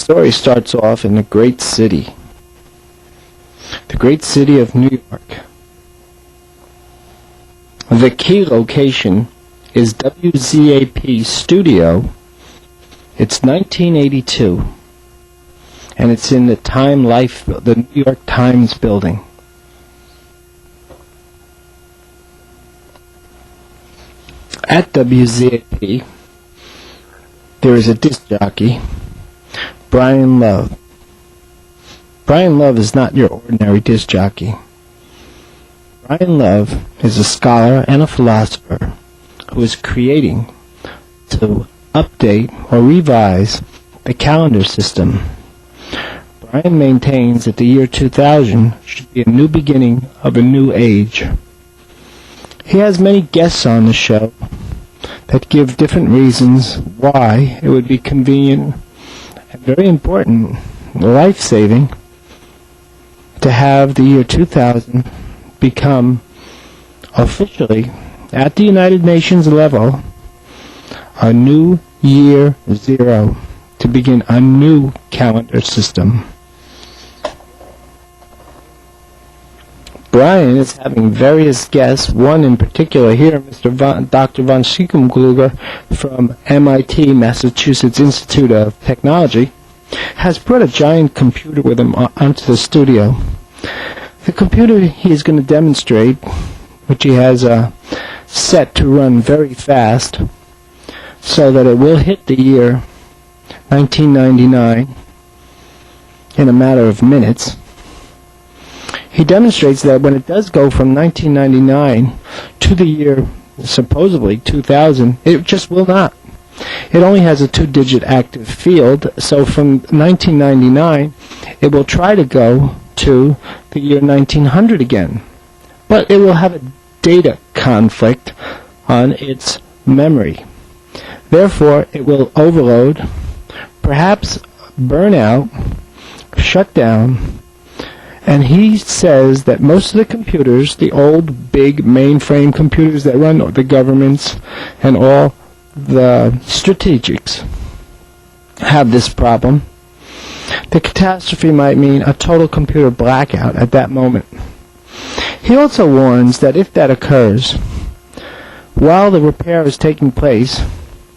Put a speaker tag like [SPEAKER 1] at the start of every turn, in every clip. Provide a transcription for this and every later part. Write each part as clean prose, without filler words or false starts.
[SPEAKER 1] story starts off in a great city. The great city of New York. The key location is WZAP Studio. It's 1982, and it's in the the New York Times building. At WZAP, there is a disc jockey, Brian Love. Brian Love is not your ordinary disc jockey. Brian Love is a scholar and a philosopher who is creating to update or revise the calendar system. Brian maintains that the year 2000 should be a new beginning of a new age. He has many guests on the show that give different reasons why it would be convenient and very important, life-saving, to have the year 2000 become officially, at the United Nations level, a new year zero, to begin a new calendar system. Brian is having various guests, one in particular here, Dr. von Schicklgruber from MIT, Massachusetts Institute of Technology, has brought a giant computer with him onto the studio. The computer he is going to demonstrate, which he has set to run very fast, so that it will hit the year 1999 in a matter of minutes. He demonstrates that when it does go from 1999 to the year supposedly 2000, it just will not. It only has a 2-digit active field, so from 1999 it will try to go to the year 1900 again. But it will have a data conflict on its memory. Therefore, it will overload, perhaps burn out, shut down, and he says that most of the computers, the old big mainframe computers that run the governments and all the strategics, have this problem. The catastrophe might mean a total computer blackout at that moment. He also warns that if that occurs, while the repair is taking place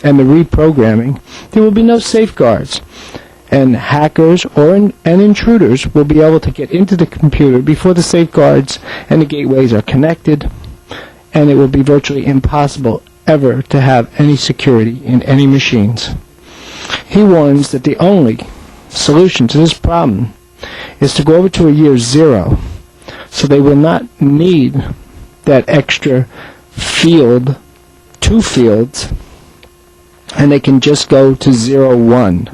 [SPEAKER 1] and the reprogramming, there will be no safeguards, and hackers and intruders will be able to get into the computer before the safeguards and the gateways are connected, and it will be virtually impossible ever to have any security in any machines. He warns that the only solution to this problem is to go over to a year zero, so they will not need that extra field, 2 fields, and they can just go to 01.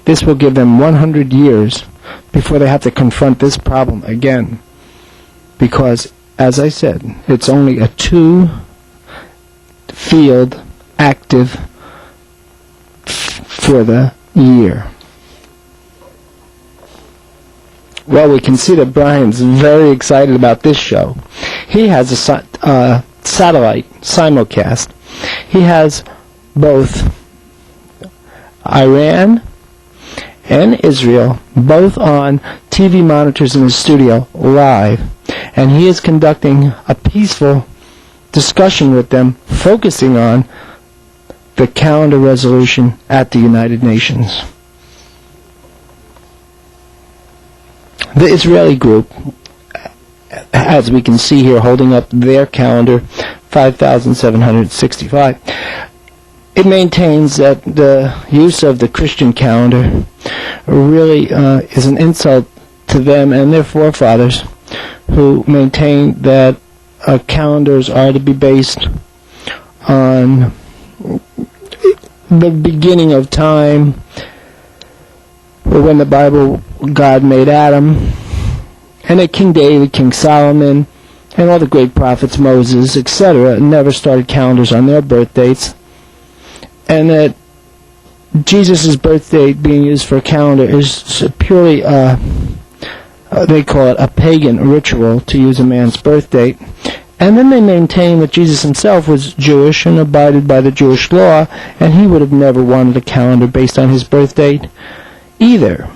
[SPEAKER 1] This will give them 100 years before they have to confront this problem again, because, as I said, it's only a 2-field active for the year. Well, we can see that Brian's very excited about this show. He has a satellite simulcast. He has both Iran and Israel both on TV monitors in his studio live, and he is conducting a peaceful discussion with them, focusing on the calendar resolution at the United Nations. The Israeli group, as we can see here, holding up their calendar, 5,765, it maintains that the use of the Christian calendar really is an insult to them and their forefathers, who maintained that calendars are to be based on the beginning of time, when the Bible, God made Adam, and that King David, King Solomon, and all the great prophets, Moses, etc., never started calendars on their birth dates, and that Jesus' birth date being used for a calendar is purely, they call it a pagan ritual to use a man's birth date. And then they maintain that Jesus himself was Jewish and abided by the Jewish law, and he would have never wanted a calendar based on his birth date. either.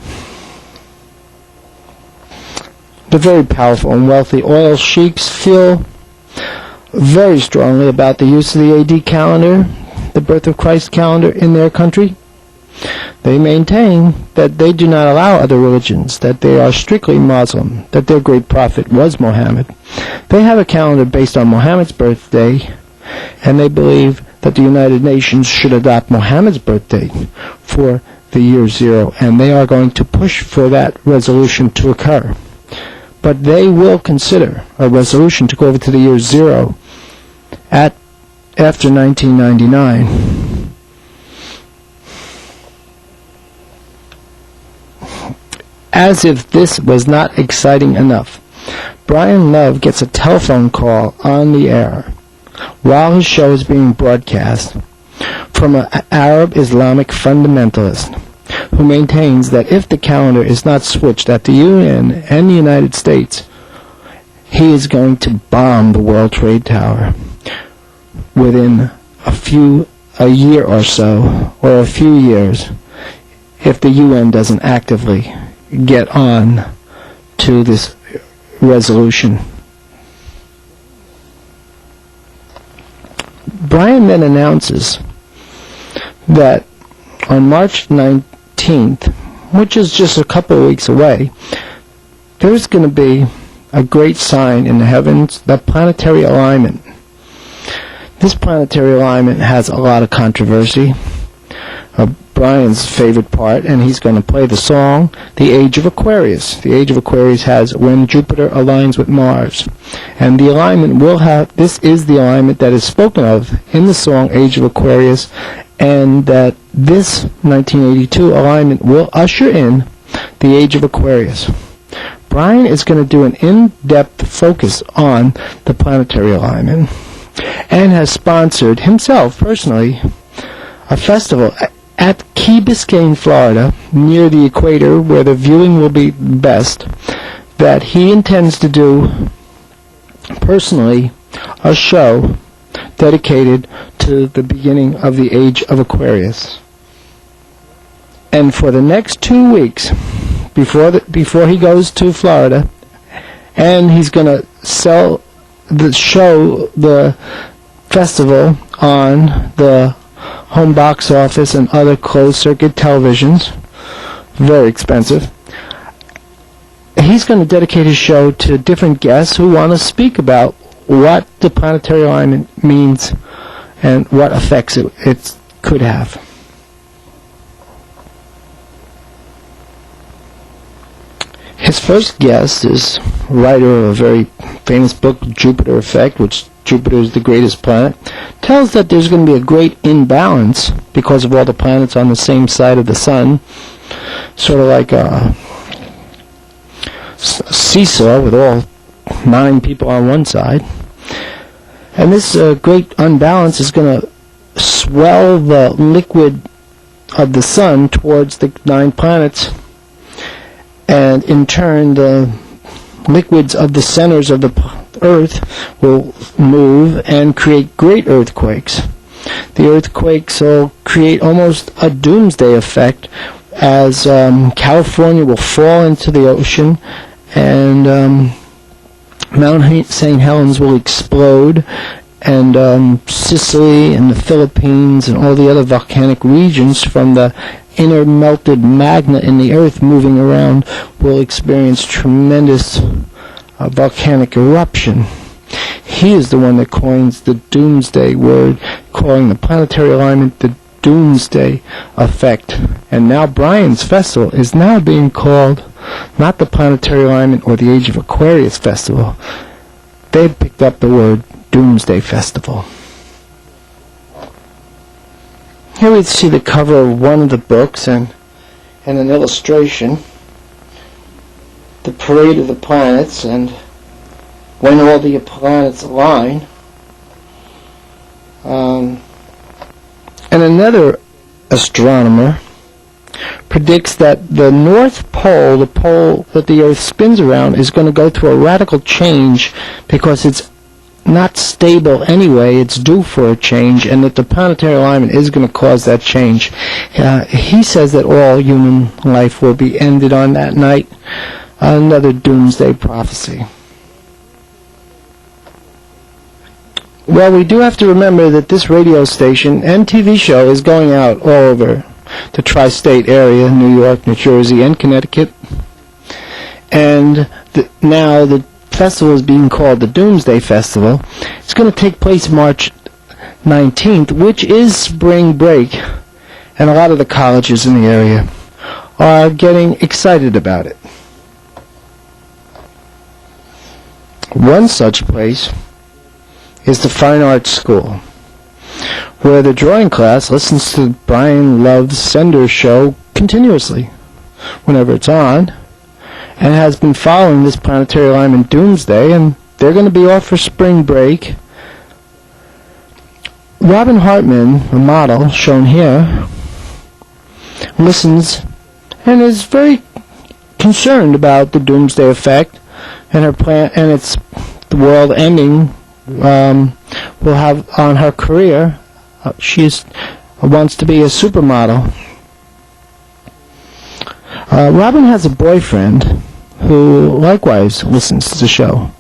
[SPEAKER 1] The very powerful and wealthy oil sheiks feel very strongly about the use of the AD calendar, the birth of Christ calendar, in their country. They maintain that they do not allow other religions, that they are strictly Muslim, that their great prophet was Muhammad. They have a calendar based on Muhammad's birthday, and they believe that the United Nations should adopt Muhammad's birthday for the year zero, and they are going to push for that resolution to occur. But they will consider a resolution to go over to the year zero after 1999. As if this was not exciting enough, Brian Love gets a telephone call on the air while his show is being broadcast from an Arab Islamic fundamentalist who maintains that if the calendar is not switched at the UN and the United States, he is going to bomb the World Trade Tower within a year or so, or a few years, if the UN doesn't actively get on to this resolution. Brian then announces that on March 19th, which is just a couple of weeks away, there's going to be a great sign in the heavens, the planetary alignment. This planetary alignment has a lot of controversy. Brian's favorite part, and he's going to play the song, The Age of Aquarius. The Age of Aquarius has when Jupiter aligns with Mars. And the alignment will have, this is the alignment that is spoken of in the song Age of Aquarius, and that this 1982 alignment will usher in the Age of Aquarius. Brian is going to do an in-depth focus on the planetary alignment, and has sponsored himself personally a festival at Key Biscayne, Florida, near the equator where the viewing will be best, that he intends to do personally a show dedicated to the beginning of the Age of Aquarius. And for the next 2 weeks, before he goes to Florida, and he's going to show the festival on the home box office and other closed-circuit televisions, very expensive. He's going to dedicate his show to different guests who want to speak about what the planetary alignment means and what effects it could have. His first guest is writer of a very famous book, Jupiter Effect, which Jupiter is the greatest planet, tells that there's going to be a great imbalance because of all the planets on the same side of the sun, sort of like a seesaw with all 9 people on one side. And this great unbalance is going to swell the liquid of the sun towards the 9 planets, and in turn the liquids of the centers of the Earth will move and create great earthquakes. The earthquakes will create almost a doomsday effect, as California will fall into the ocean, and Mount St. Helens will explode, and Sicily and the Philippines and all the other volcanic regions from the inner melted magma in the earth moving around will experience tremendous volcanic eruption. He is the one that coins the doomsday word, calling the planetary alignment the doomsday effect. And now Brian's festival is now being called not the planetary alignment or the Age of Aquarius festival. They've picked up the word Doomsday Festival. Here we see the cover of one of the books and an illustration, the parade of the planets, and when all the planets align. And another astronomer predicts that the North Pole, the pole that the Earth spins around, is going to go through a radical change because it's not stable anyway. It's due for a change, and that the planetary alignment is going to cause that change. He says that all human life will be ended on that night. Another doomsday prophecy. Well, we do have to remember that this radio station and TV show is going out all over the tri-state area, New York, New Jersey, and Connecticut. And now the festival is being called the Doomsday Festival. It's going to take place March 19th, which is spring break, and a lot of the colleges in the area are getting excited about it. One such place is the Fine Arts School, where the drawing class listens to Brian Love's Sender show continuously whenever it's on, and has been following this planetary alignment doomsday, and they're going to be off for spring break. Robin Hartman, the model shown here, listens and is very concerned about the doomsday effect and her plan, and its the world ending will have on her career. She wants to be a supermodel. Robin has a boyfriend who likewise listens to the show.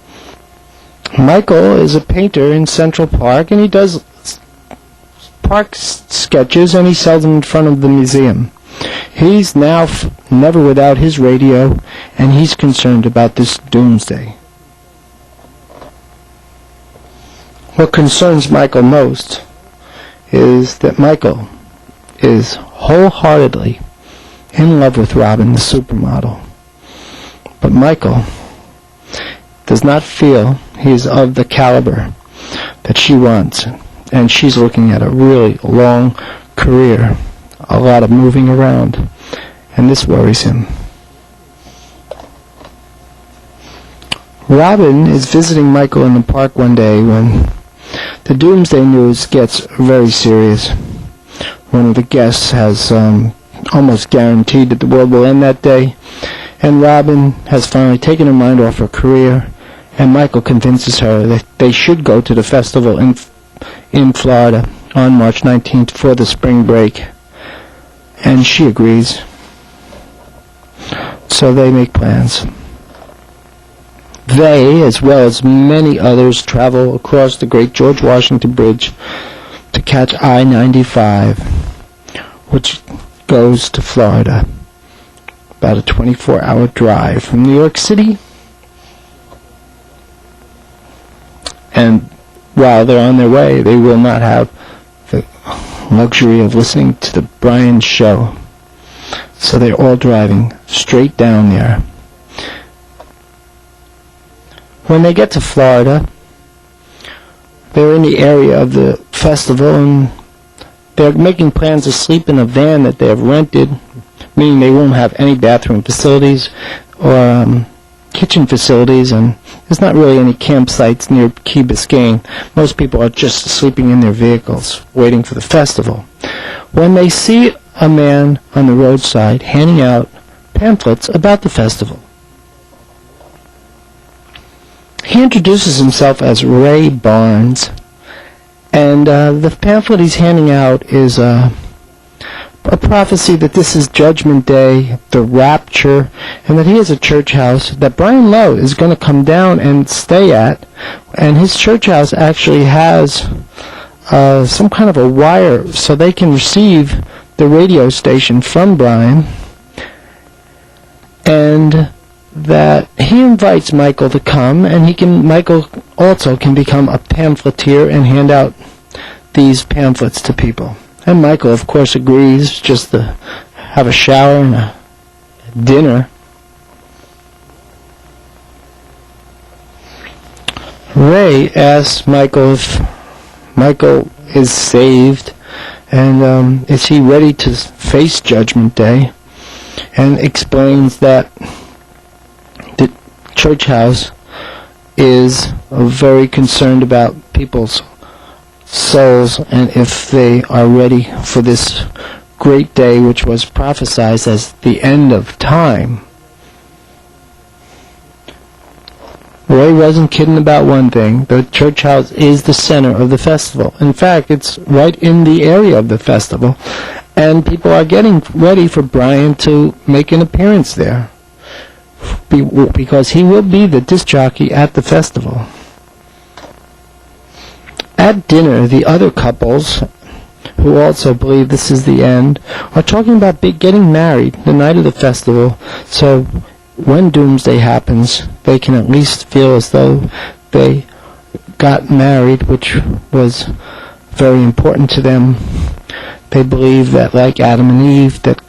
[SPEAKER 1] Michael is a painter in Central Park, and he does park sketches, and he sells them in front of the museum. He's now never without his radio, and he's concerned about this doomsday. What concerns Michael most is that Michael is wholeheartedly in love with Robin, the supermodel. But Michael does not feel he's of the caliber that she wants, and she's looking at a really long career, a lot of moving around, and this worries him. Robin is visiting Michael in the park one day when the doomsday news gets very serious. One of the guests has almost guaranteed that the world will end that day, and Robin has finally taken her mind off her career, and Michael convinces her that they should go to the festival in Florida on March 19th for the spring break, and she agrees. So they make plans. They, as well as many others, travel across the Great George Washington Bridge to catch I-95, which goes to Florida, about a 24-hour drive from New York City. And while they're on their way, they will not have the luxury of listening to the Brian show. So they're all driving straight down there. When they get to Florida, they're in the area of the festival, and they're making plans to sleep in a van that they have rented, meaning they won't have any bathroom facilities or kitchen facilities, and there's not really any campsites near Key Biscayne. Most people are just sleeping in their vehicles, waiting for the festival. When they see a man on the roadside handing out pamphlets about the festival, he introduces himself as Ray Barnes, and the pamphlet he's handing out is a prophecy that this is Judgment Day, the rapture, and that he has a church house that Brian Lowe is going to come down and stay at, and his church house actually has some kind of a wire so they can receive the radio station from Brian, and that he invites Michael to come, and Michael also can become a pamphleteer and hand out these pamphlets to people. And Michael, of course, agrees just to have a shower and a dinner. Ray asks Michael if Michael is saved, and is he ready to face Judgment Day, and explains that the church house is very concerned about people's souls and if they are ready for this great day which was prophesied as the end of time. Ray wasn't kidding about one thing. The church house is the center of the festival. In fact, it's right in the area of the festival. And people are getting ready for Brian to make an appearance there. Because he will be the disc jockey at the festival. At dinner, the other couples, who also believe this is the end, are talking about getting married the night of the festival, so when doomsday happens, they can at least feel as though they got married, which was very important to them. They believe that, like Adam and Eve, that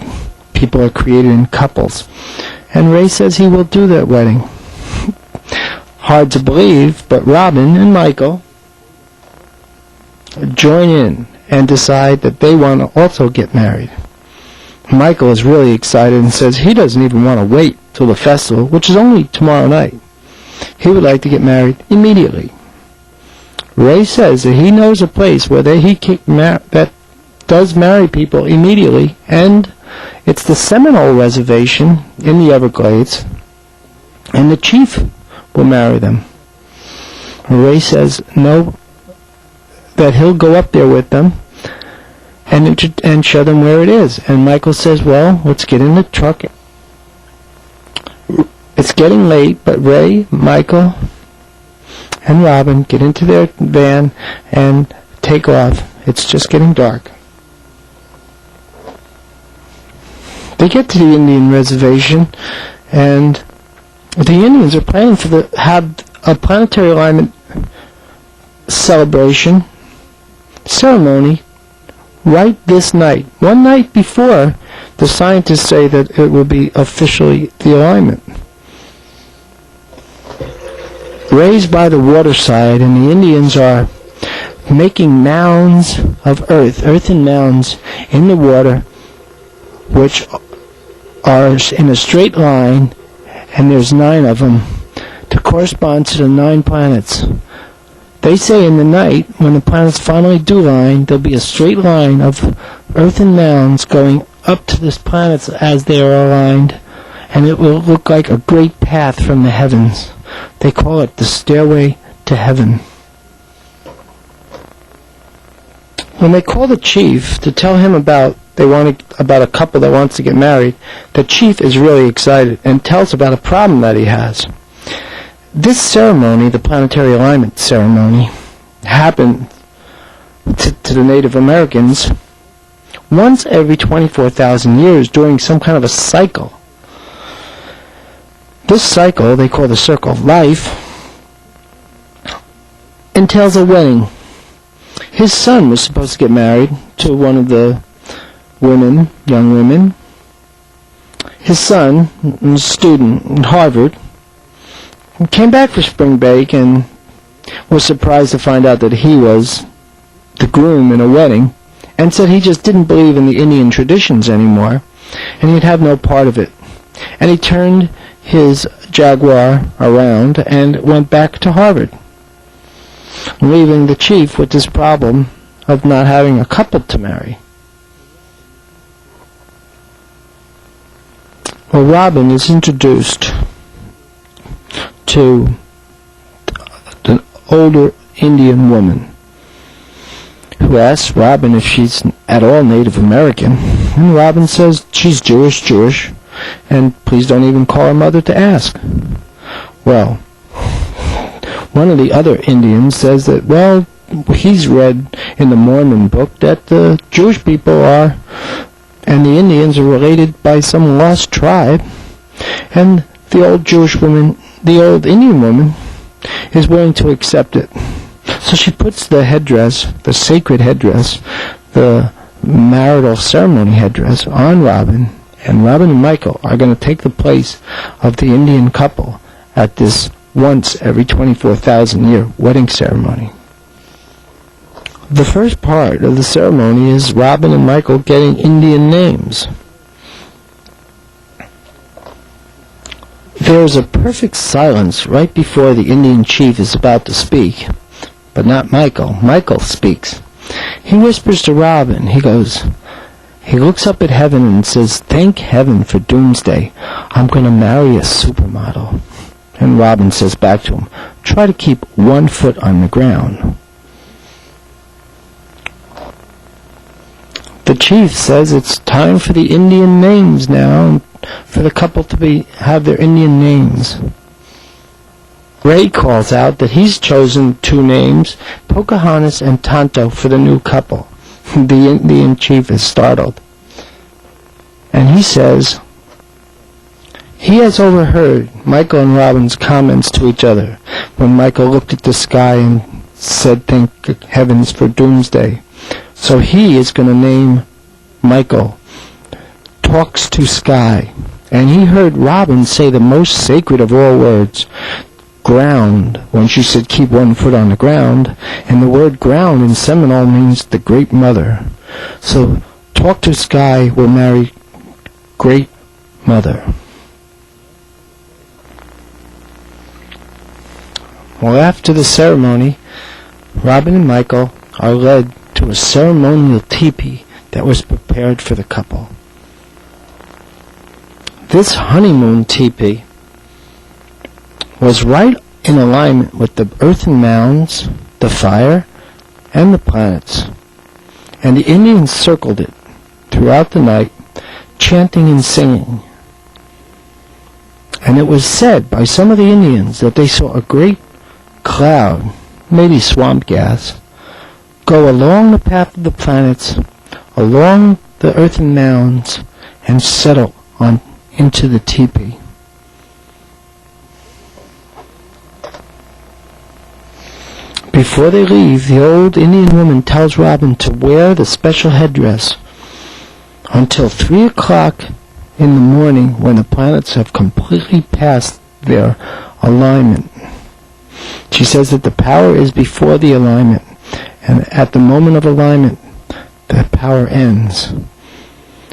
[SPEAKER 1] people are created in couples. And Ray says he will do that wedding. Hard to believe, but Robin and Michael join in and decide that they want to also get married. Michael is really excited and says he doesn't even want to wait till the festival, which is only tomorrow night. He would like to get married immediately. Ray says that he knows a place where that does marry people immediately, and it's the Seminole Reservation in the Everglades, and the chief will marry them. Ray says no, that he'll go up there with them and show them where it is. And Michael says, well, let's get in the truck. It's getting late, but Ray, Michael, and Robin get into their van and take off. It's just getting dark. They get to the Indian reservation, and the Indians are planning to have a planetary alignment celebration ceremony right this night. One night before, the scientists say that it will be officially the alignment. Raised by the waterside, and the Indians are making mounds of earthen mounds in the water, which are in a straight line, and there's 9 of them, to correspond to the 9 planets. They say in the night, when the planets finally do line, there'll be a straight line of earthen mounds going up to the planets as they are aligned, and it will look like a great path from the heavens. They call it the Stairway to Heaven. When they call the chief to tell him about a couple that wants to get married, the chief is really excited and tells about a problem that he has. This ceremony, the planetary alignment ceremony, happened to the Native Americans once every 24,000 years during some kind of a cycle. This cycle, they call the circle of life, entails a wedding. His son was supposed to get married to one of the young women. His son, a student at Harvard, came back for spring break and was surprised to find out that he was the groom in a wedding, and said he just didn't believe in the Indian traditions anymore, and he'd have no part of it. And he turned his Jaguar around and went back to Harvard, leaving the chief with this problem of not having a couple to marry. Well, Robin is introduced to an older Indian woman who asks Robin if she's at all Native American, and Robin says she's Jewish, and please don't even call her mother to ask. Well, one of the other Indians says that, well, he's read in the Mormon book that the Jewish people are, and the Indians are related by some lost tribe, and the old Indian woman is willing to accept it. So she puts the headdress, the sacred headdress, the marital ceremony headdress on Robin, and Robin and Michael are going to take the place of the Indian couple at this once every 24,000 year wedding ceremony. The first part of the ceremony is Robin and Michael getting Indian names. There is a perfect silence right before the Indian chief is about to speak, but not Michael. Michael speaks. He whispers to Robin. He looks up at heaven and says, "Thank heaven for doomsday. I'm going to marry a supermodel." And Robin says back to him, "Try to keep 1 foot on the ground." The chief says it's time for the Indian names now, and for the couple to have their Indian names. Ray calls out that he's chosen 2 names, Pocahontas and Tonto, for the new couple. The Indian chief is startled. And he says he has overheard Michael and Robin's comments to each other when Michael looked at the sky and said, "Thank heavens for doomsday." So he is going to name Michael Talks to Sky. And he heard Robin say the most sacred of all words, ground, when she said keep 1 foot on the ground. And the word ground in Seminole means the Great Mother. So Talk to Sky will marry Great Mother. Well, after the ceremony, Robin and Michael are led to a ceremonial teepee that was prepared for the couple. This honeymoon teepee was right in alignment with the earthen mounds, the fire, and the planets. And the Indians circled it throughout the night, chanting and singing. And it was said by some of the Indians that they saw a great cloud, maybe swamp gas, go along the path of the planets, along the earthen mounds, and settle on into the teepee. Before they leave, the old Indian woman tells Robin to wear the special headdress until 3 o'clock in the morning, when the planets have completely passed their alignment. She says that the power is before the alignment, and at the moment of alignment, the power ends.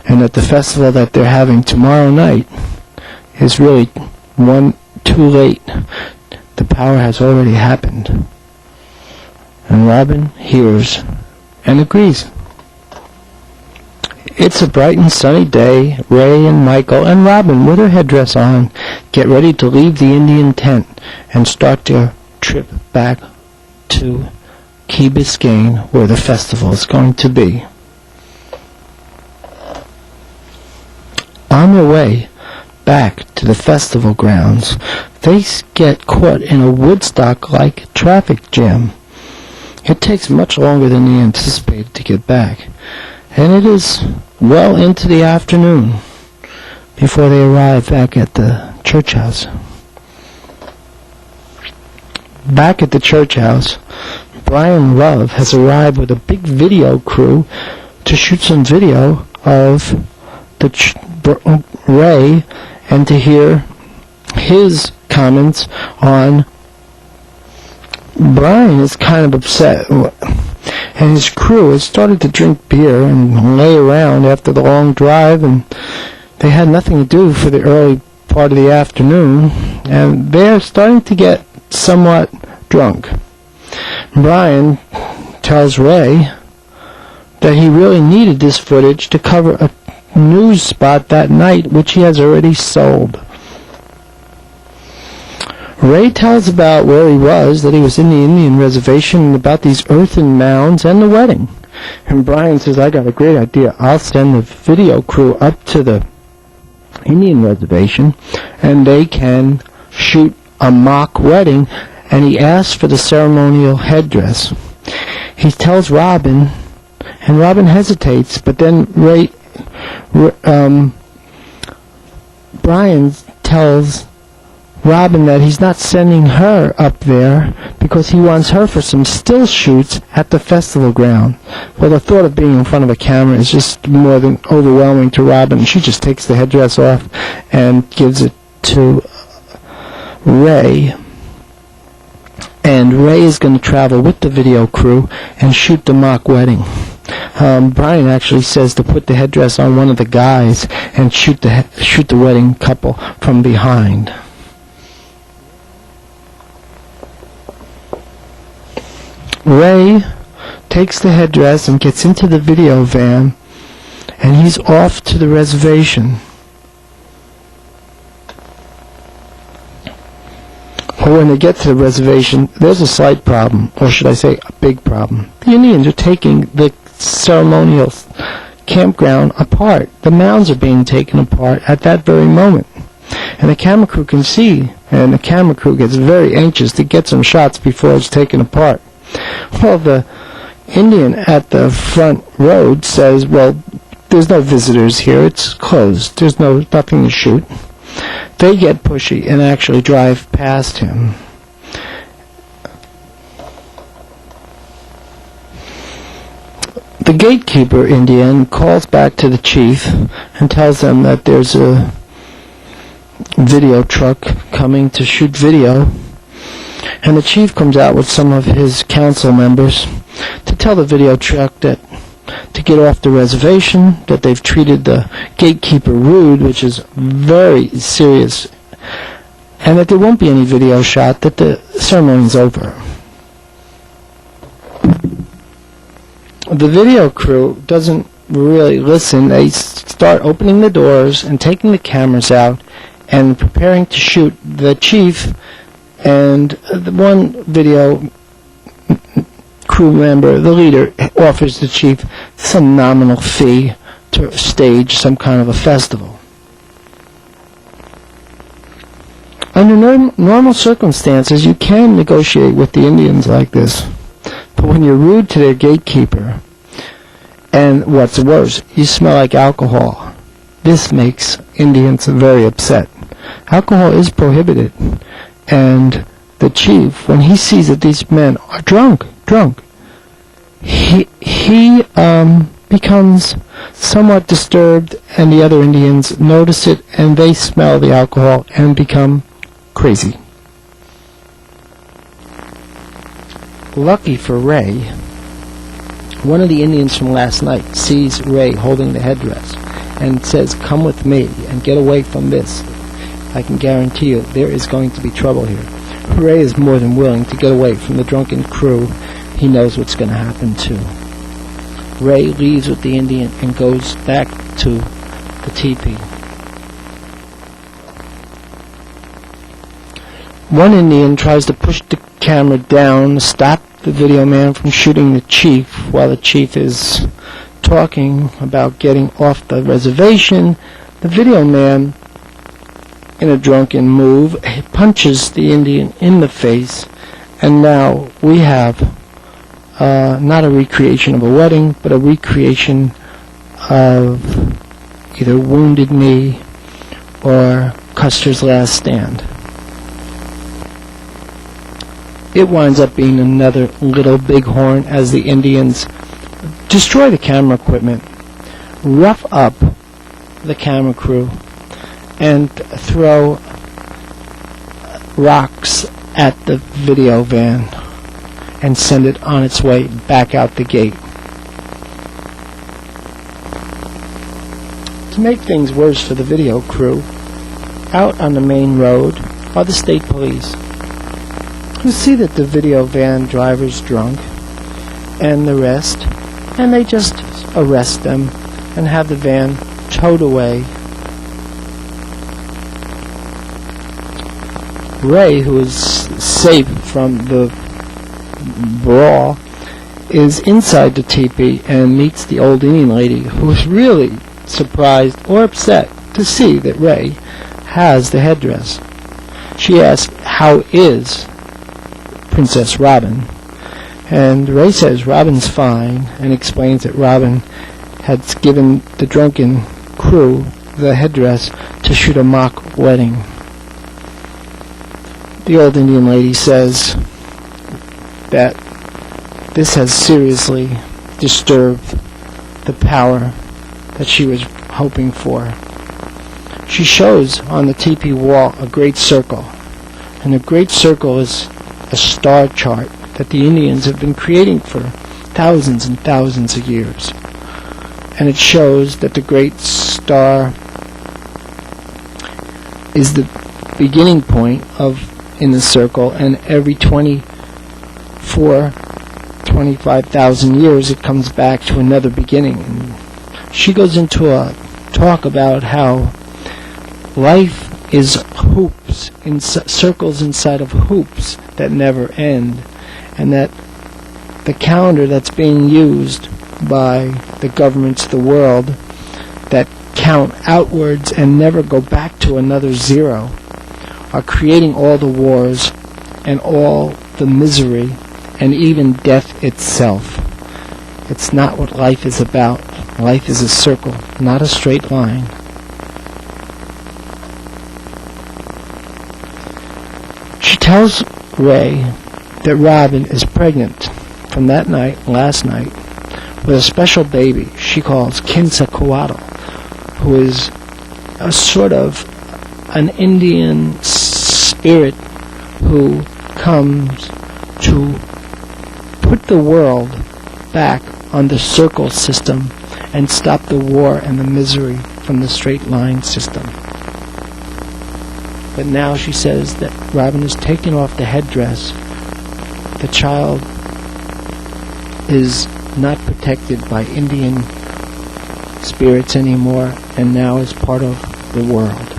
[SPEAKER 1] And that the festival that they're having tomorrow night is really too late. The power has already happened. And Robin hears and agrees. It's a bright and sunny day. Ray and Michael and Robin, with her headdress on, get ready to leave the Indian tent and start their trip back to Key Biscayne, where the festival is going to be. On their way back to the festival grounds, they get caught in a Woodstock-like traffic jam. It takes much longer than they anticipated to get back, and it is well into the afternoon before they arrive back at the church house. Back at the church house, Brian Love has arrived with a big video crew to shoot some video of Ray and to hear his comments on. Brian is kind of upset, and his crew has started to drink beer and lay around after the long drive, and they had nothing to do for the early part of the afternoon, and they're starting to get somewhat drunk. Brian tells Ray that he really needed this footage to cover a news spot that night, which he has already sold. Ray tells about where he was, that he was in the Indian reservation, and about these earthen mounds and the wedding. And Brian says, "I got a great idea. I'll send the video crew up to the Indian reservation, and they can shoot a mock wedding." And he asks for the ceremonial headdress. He tells Robin, and Robin hesitates, but then Brian tells Robin that he's not sending her up there because he wants her for some still shoots at the festival ground. Well, the thought of being in front of a camera is just more than overwhelming to Robin. She just takes the headdress off and gives it to Ray. And Ray is going to travel with the video crew and shoot the mock wedding. Brian actually says to put the headdress on one of the guys and shoot the wedding couple from behind. Ray takes the headdress and gets into the video van, and he's off to the reservation. Well, when they get to the reservation, there's a slight problem, or should I say a big problem. The Indians are taking the ceremonial campground apart. The mounds are being taken apart at that very moment. And the camera crew can see, and the camera crew gets very anxious to get some shots before it's taken apart. Well, the Indian at the front road says, well, there's no visitors here, it's closed, there's nothing to shoot. They get pushy and actually drive past him. The gatekeeper Indian calls back to the chief and tells them that there's a video truck coming to shoot video, and the chief comes out with some of his council members to tell the video truck that to get off the reservation, that they've treated the gatekeeper rude, which is very serious, and that there won't be any video shot, that the ceremony's over. The video crew doesn't really listen. They start opening the doors and taking the cameras out and preparing to shoot the chief, and the one video crew member, the leader, offers the chief some nominal fee to stage some kind of a festival. Under normal circumstances, you can negotiate with the Indians like this. But when you're rude to their gatekeeper, and what's worse, you smell like alcohol, this makes Indians very upset. Alcohol is prohibited, and the chief, when he sees that these men are drunk, he becomes somewhat disturbed, and the other Indians notice it, and they smell the alcohol and become crazy. Lucky for Ray, one of the Indians from last night sees Ray holding the headdress and says, "Come with me and get away from this. I can guarantee you there is going to be trouble here." Ray is more than willing to get away from the drunken crew. He knows what's going to happen too. Ray leaves with the Indian and goes back to the teepee. One Indian tries to push the camera down to stop the video man from shooting the chief while the chief is talking about getting off the reservation. The video man, in a drunken move, punches the Indian in the face, and now we have not a recreation of a wedding, but a recreation of either Wounded Knee or Custer's Last Stand. It winds up being another Little Bighorn as the Indians destroy the camera equipment, rough up the camera crew, and throw rocks at the video van and send it on its way back out the gate. To make things worse for the video crew, out on the main road are the state police, who see that the video van driver's drunk and the rest, and they just arrest them and have the van towed away. Ray, who is safe from the brawl, is inside the teepee and meets the old Indian lady, who is really surprised or upset to see that Ray has the headdress. She asks, "How is Princess Robin?" And Ray says Robin's fine, and explains that Robin had given the drunken crew the headdress to shoot a mock wedding. The old Indian lady says that this has seriously disturbed the power that she was hoping for. She shows on the teepee wall a great circle, and the great circle is a star chart that the Indians have been creating for thousands and thousands of years. And it shows that the great star is the beginning point in the circle, and every 25,000 years it comes back to another beginning. And she goes into a talk about how life is hoops, circles inside of hoops that never end, and that the calendar that's being used by the governments of the world that count outwards and never go back to another zero are creating all the wars and all the misery and even death itself. It's not what life is about. Life is a circle, not a straight line. She tells Ray that Robin is pregnant from that night, last night, with a special baby she calls Quetzalcoatl, who is a sort of an Indian spirit who comes to put the world back on the circle system and stop the war and the misery from the straight line system. But now she says that Robin has taken off the headdress. The child is not protected by Indian spirits anymore and now is part of the world.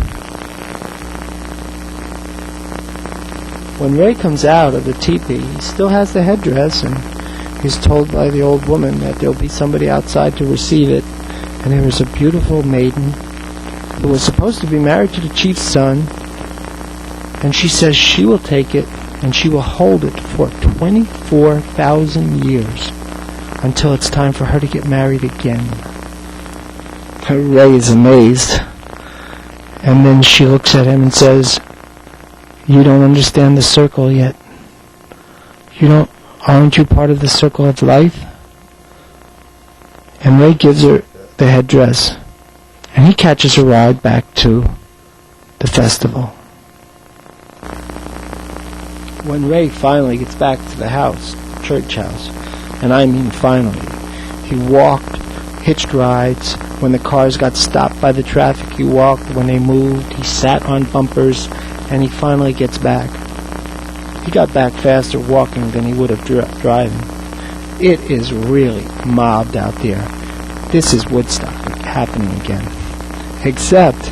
[SPEAKER 1] When Ray comes out of the teepee, he still has the headdress, and he's told by the old woman that there'll be somebody outside to receive it. And there is a beautiful maiden who was supposed to be married to the chief's son, and she says she will take it and she will hold it for 24,000 years until it's time for her to get married again. Ray is amazed, and then she looks at him and says, "You don't understand the circle yet. Aren't you part of the circle of life?" And Ray gives her the headdress, and he catches a ride back to the festival. When Ray finally gets back to the house, church house, and I mean finally, he walked, hitched rides. When the cars got stopped by the traffic, he walked. When they moved, he sat on bumpers, and he finally gets back. He got back faster walking than he would have driving. It is really mobbed out there. This is Woodstock happening again. Except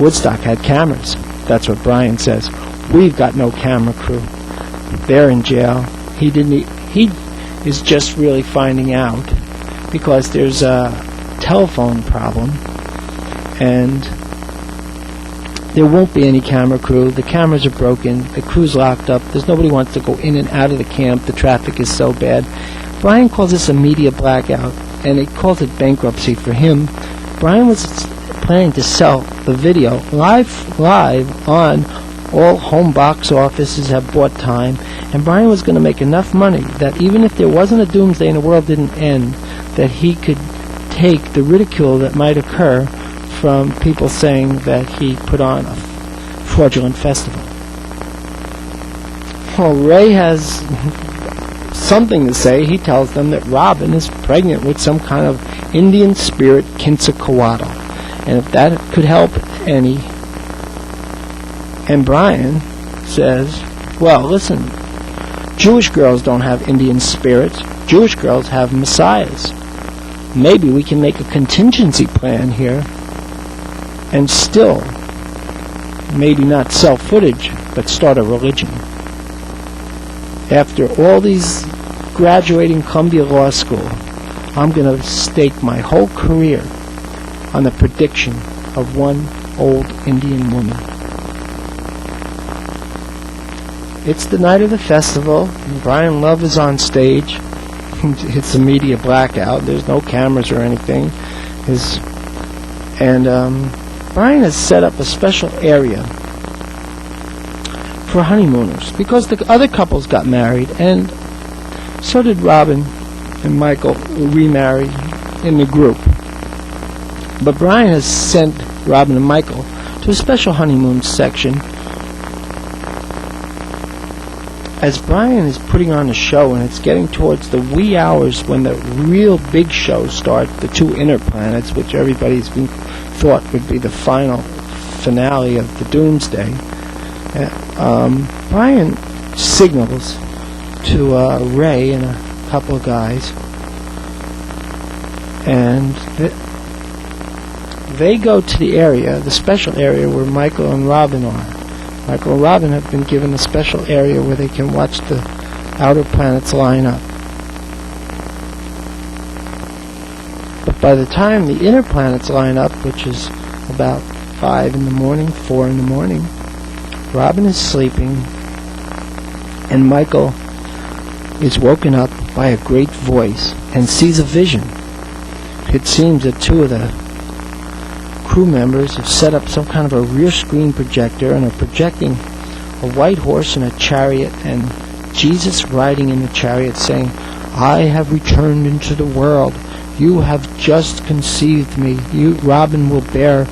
[SPEAKER 1] Woodstock had cameras. That's what Brian says. We've got no camera crew. They're in jail. He is just really finding out because there's a telephone problem and there won't be any camera crew. The cameras are broken. The crew's locked up. There's nobody wants to go in and out of the camp. The traffic is so bad. Brian calls this a media blackout, and he calls it bankruptcy for him. Brian was planning to sell the video live on. All home box offices have bought time, and Brian was going to make enough money that even if there wasn't a doomsday and the world didn't end, that he could take the ridicule that might occur from people saying that he put on a fraudulent festival. Well, Ray has something to say. He tells them that Robin is pregnant with some kind of Indian spirit, Quetzalcoatl, and if that could help any. And Brian says, well, listen, Jewish girls don't have Indian spirits. Jewish girls have messiahs. Maybe we can make a contingency plan here and still maybe not sell footage, but start a religion. After all these graduating Columbia Law School, I'm going to stake my whole career on the prediction of one old Indian woman. It's the night of the festival, and Brian Love is on stage. It's a media blackout. There's no cameras or anything. Brian has set up a special area for honeymooners because the other couples got married, and so did Robin and Michael, who remarried in the group. But Brian has sent Robin and Michael to a special honeymoon section. As Brian is putting on a show, and it's getting towards the wee hours when the real big shows start, the two inner planets, which everybody's been thought would be the final finale of the Doomsday, Brian signals to Ray and a couple of guys, and they go to the area, the special area where Michael and Robin are. Michael and Robin have been given a special area where they can watch the outer planets line up. But by the time the inner planets line up, which is about 5 in the morning, 4 in the morning, Robin is sleeping, and Michael is woken up by a great voice and sees a vision. It seems that 2 of the crew members have set up some kind of a rear screen projector and are projecting a white horse in a chariot and Jesus riding in the chariot saying, "I have returned into the world. You have just conceived me. You, Robin, will bear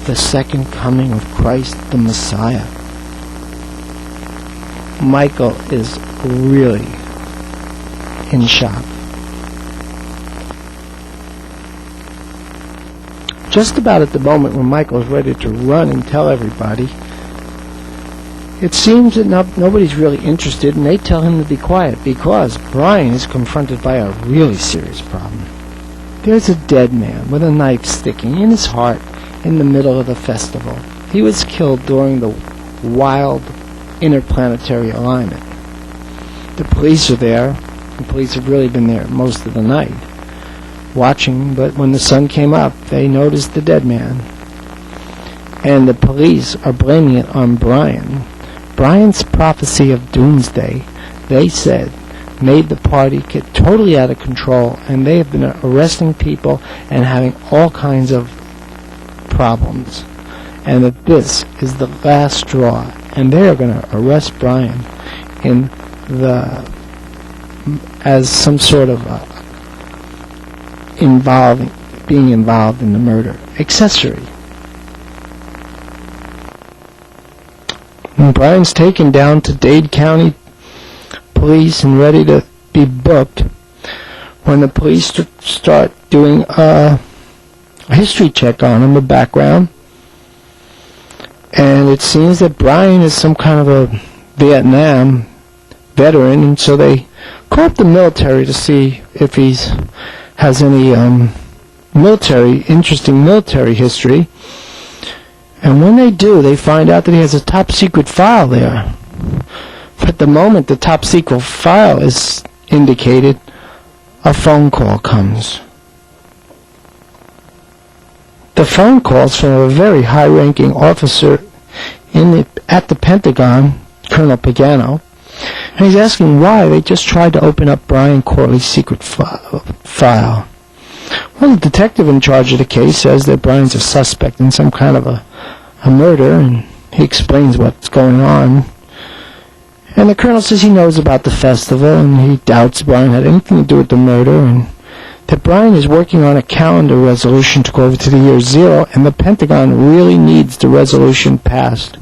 [SPEAKER 1] the second coming of Christ the Messiah." Michael is really in shock. Just about at the moment when Michael is ready to run and tell everybody, it seems that nobody's really interested, and they tell him to be quiet because Brian is confronted by a really serious problem. There's a dead man with a knife sticking in his heart in the middle of the festival. He was killed during the wild interplanetary alignment. The police are there. The police have really been there most of the night, watching, but when the sun came up, they noticed the dead man. And the police are blaming it on Brian. Brian's prophecy of doomsday, they said, made the party get totally out of control, and they have been arresting people and having all kinds of problems. And that this is the last straw, and they are going to arrest Brian as some sort of being involved in the murder. Accessory. And Brian's taken down to Dade County Police and ready to be booked when the police start doing a history check on him, a background. And it seems that Brian is some kind of a Vietnam veteran, and so they call up the military to see if he has any interesting military history. And when they do, they find out that he has a top secret file there. But the moment the top secret file is indicated, a phone call comes. The phone call's from a very high-ranking officer at the Pentagon, Colonel Pagano, and he's asking why they just tried to open up Brian Corley's secret file. Well, the detective in charge of the case says that Brian's a suspect in some kind of a murder, and he explains what's going on. And the colonel says he knows about the festival, and he doubts Brian had anything to do with the murder, and that Brian is working on a calendar resolution to go over to the year 0, and the Pentagon really needs the resolution passed.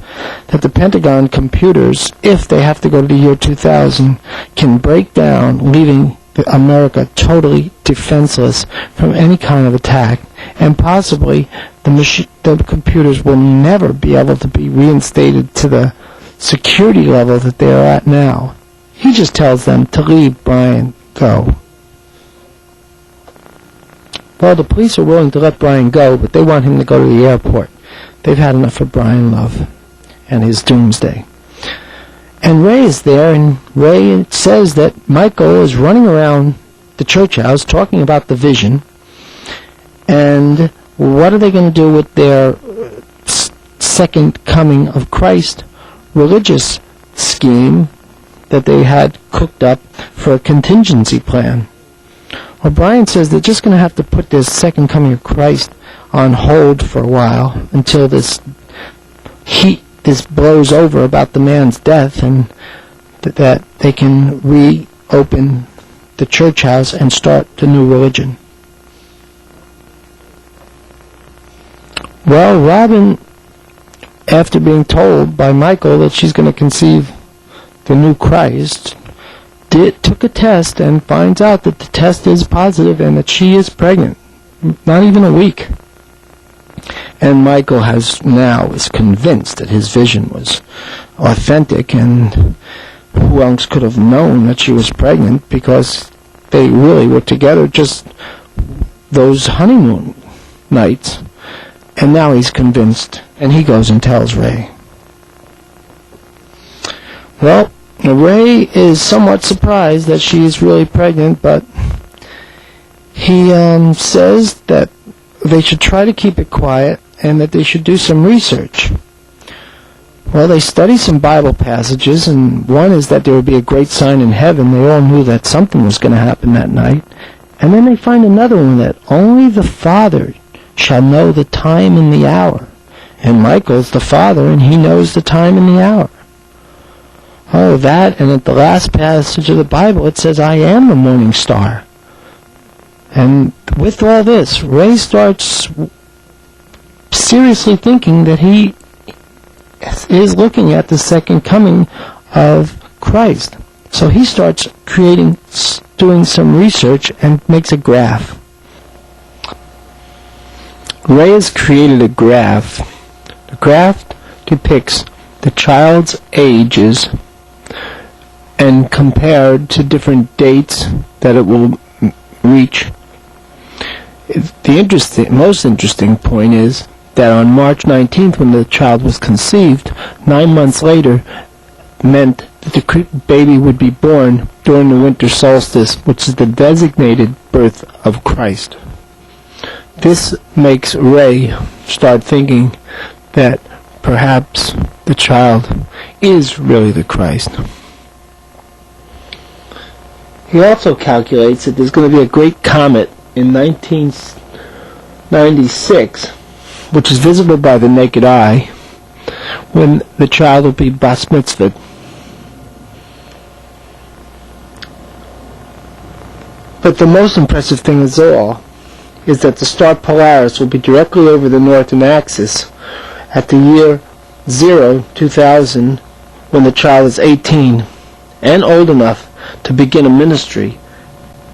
[SPEAKER 1] That the Pentagon computers, if they have to go to the year 2000, can break down, leaving America totally defenseless from any kind of attack, and possibly the computers will never be able to be reinstated to the security level that they are at now. He just tells them to leave Brian go. Well, the police are willing to let Brian go, but they want him to go to the airport. They've had enough of Brian Love and his doomsday. And Ray is there, and Ray says that Michael is running around the church house talking about the vision, and what are they going to do with their second coming of Christ religious scheme that they had cooked up for a contingency plan. Well, Brian says they're just going to have to put this second coming of Christ on hold for a while until this blows over about the man's death, and that they can reopen the church house and start the new religion. Well, Robin, after being told by Michael that she's going to conceive the new Christ, took a test and finds out that the test is positive and that she is pregnant. Not even a week. And Michael is convinced that his vision was authentic, and who else could have known that she was pregnant, because they really were together just those honeymoon nights. And now he's convinced, and he goes and tells Ray. Well, Ray is somewhat surprised that she is really pregnant, but he says that they should try to keep it quiet and that they should do some research. Well, they study some Bible passages, and one is that there would be a great sign in heaven. They all knew that something was going to happen that night. And then they find another one, that only the Father shall know the time and the hour. And Michael's the Father, and he knows the time and the hour. Oh, that, and at the last passage of the Bible, it says, I am the morning star. And with all this, Ray starts seriously thinking that he is looking at the second coming of Christ. So he starts doing some research and makes a graph. Ray has created a graph. The graph depicts the child's ages and compared to different dates that it will reach. The most interesting point is that on March 19th, when the child was conceived, 9 months later meant that the baby would be born during the winter solstice, which is the designated birth of Christ. This makes Ray start thinking that perhaps the child is really the Christ. He also calculates that there's going to be a great comet in 1996, which is visible by the naked eye, when the child will be bas mitzvahed. But the most impressive thing of all is that the star Polaris will be directly over the northern axis at the year 2000, when the child is 18 and old enough to begin a ministry